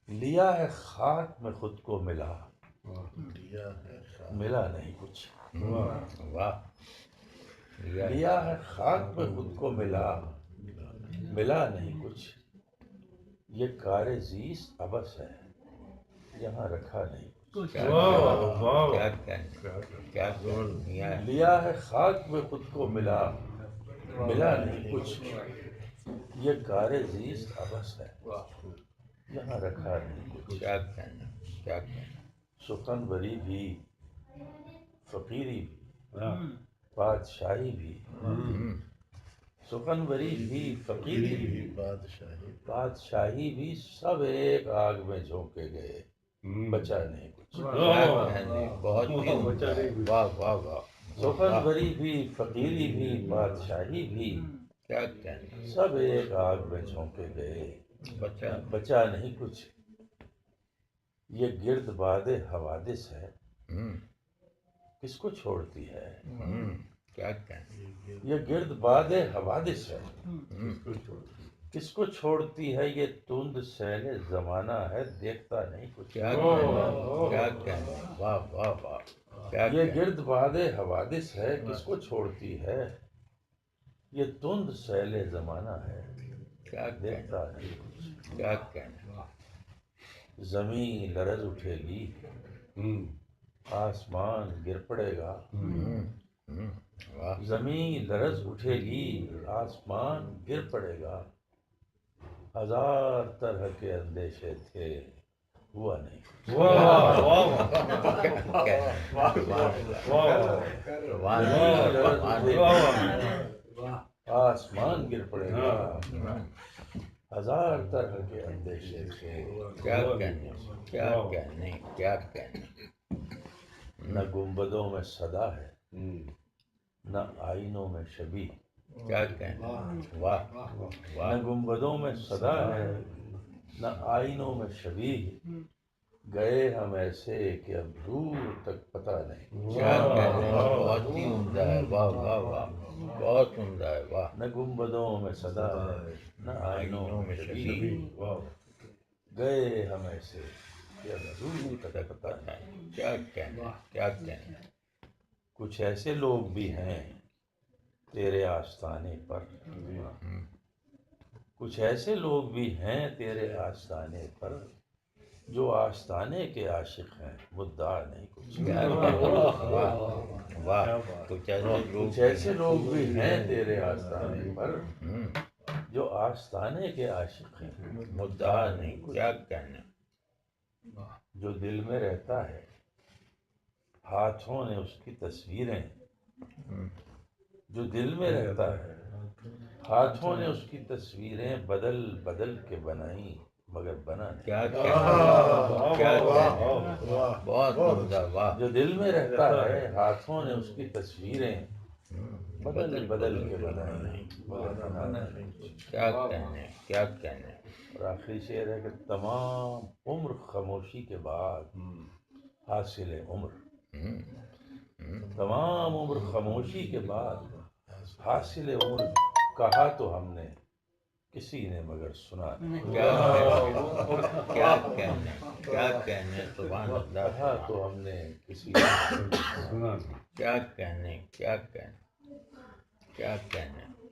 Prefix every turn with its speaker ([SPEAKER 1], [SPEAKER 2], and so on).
[SPEAKER 1] لیا ہے خاک میں خود کو ملا، ملا نہیں کچھ۔
[SPEAKER 2] واہ،
[SPEAKER 1] لیا ہے خاک میں خود کو ملا، ملا نہیں کچھ۔ یہ کار زیست عبث ہے، یہاں رکھا نہیں کچھ۔
[SPEAKER 2] کیا کہنے،
[SPEAKER 1] لیا ہے خاک میں خود کو ملا، ملا نہیں کچھ۔ یہ کار زیست عبث ہے، یہاں رکھا نہیں کچھ۔
[SPEAKER 2] کیا کہنے، کیا کہنے۔
[SPEAKER 1] سخنوری بھی، فقیری بھی، بادشاہی بھی، سخنوری بھی، فقیری بھی، بادشاہی بھی، سب ایک آگ میں جھونکے گئے، بچا نہیں کچھ۔
[SPEAKER 2] کیا کہنے، بہت ہی عمدہ ہے۔ واہ واہ واہ،
[SPEAKER 1] سخنوری بھی، فقیری بھی، بادشاہی بھی،
[SPEAKER 2] کیا کہنے،
[SPEAKER 1] سب ایک آگ میں جھونکے گئے، بچا نہیں کچھ۔ یہ گرد باد حوادث ہے، کس کو چھوڑتی ہے؟
[SPEAKER 2] کیا کہنے،
[SPEAKER 1] یہ گرد باد حوادث ہے، کس کو چھوڑتی ہے؟ یہ تند سیل زمانہ ہے، دیکھتا نہیں کچھ۔
[SPEAKER 2] کیا کہنے، کیا کہنے، واہ واہ واہ، کیا
[SPEAKER 1] یہ
[SPEAKER 2] کہنے۔
[SPEAKER 1] گرد باد حوادث ہے، کس کو چھوڑتی ہے؟ یہ تند سیل زمانہ ہے،
[SPEAKER 2] کیا
[SPEAKER 1] دیکھتا نہیں کچھ۔
[SPEAKER 2] کیا کہنے،
[SPEAKER 1] زمین لرز اٹھے گی، آسمان گر پڑے گا۔
[SPEAKER 2] واہ،
[SPEAKER 1] زمین لرز اٹھے گی، آسمان گر پڑے گا۔ ہزار طرح کے اندیشے تھے، ہوا نہیں کچھ۔ آسمان گر پڑے گا، ہزار طرح کے اندیشے تھے۔
[SPEAKER 2] کیا کہنے، کیا کہنے، کیا کہنے۔
[SPEAKER 1] نہ گنبدوں میں صدا ہے، نہ آئینوں میں شبیہ۔
[SPEAKER 2] کیا کہنے، واہ
[SPEAKER 1] نہ
[SPEAKER 2] واہ،
[SPEAKER 1] گنبدوں میں صدا ہے، نہ آئینوں میں شبیہ۔ گئے ہم ایسے کہ اب دور تک پتہ نہیں۔
[SPEAKER 2] کیا کہنے، بہت ہی عمدہ ہے۔ واہ واہ واہ، بہت عمدہ ہے۔ واہ،
[SPEAKER 1] نہ گنبدوں میں صدا ہے، نہ آئینوں میں شبیہ۔ گئے ہم ایسے کہ اب دور تک پتہ نہیں۔
[SPEAKER 2] کیا کہنے، کیا کہنے۔
[SPEAKER 1] کچھ ایسے لوگ بھی ہیں تیرے آستانے پر، کچھ ایسے لوگ بھی ہیں تیرے آستانے پر، جو آستانے کے عاشق ہیں، مدعا نہیں کچھ۔
[SPEAKER 2] واہ، کچھ
[SPEAKER 1] ایسے لوگ بھی ہیں تیرے آستانے پر، جو آستانے کے عاشق ہیں، مدعا نہیں کچھ۔
[SPEAKER 2] کیا کہنے،
[SPEAKER 1] جو دل میں رہتا ہے، ہاتھوں نے اس کی تصویریں، جو دل میں رہتا ہے، ہاتھوں نے اس کی تصویریں بدل بدل کے بنائیں، مگر بنا نہیں۔
[SPEAKER 2] کیا کہنے، کیا کہنے، بہت عمدہ۔ واہ،
[SPEAKER 1] جو دل میں رہتا ہے، ہاتھوں نے اس کی تصویریں بدل بدل کے بنائیں، مگر بنا نہیں۔
[SPEAKER 2] کیا کہنے، کیا کہنے۔
[SPEAKER 1] اور آخری شعر ہے کہ تمام عمر خاموشی کے بعد حاصل عمر، تمام عمر خاموشی کے بعد حاصل عمر، کہا تو ہم نے کسی نے مگر سنا نہیں۔
[SPEAKER 2] کیا کہنے، کیا کہنے، سبحان اللہ۔
[SPEAKER 1] کہا تو ہم نے کسی نے سنا نہیں۔
[SPEAKER 2] کیا کہنے، کیا کہنے، کیا کہنے۔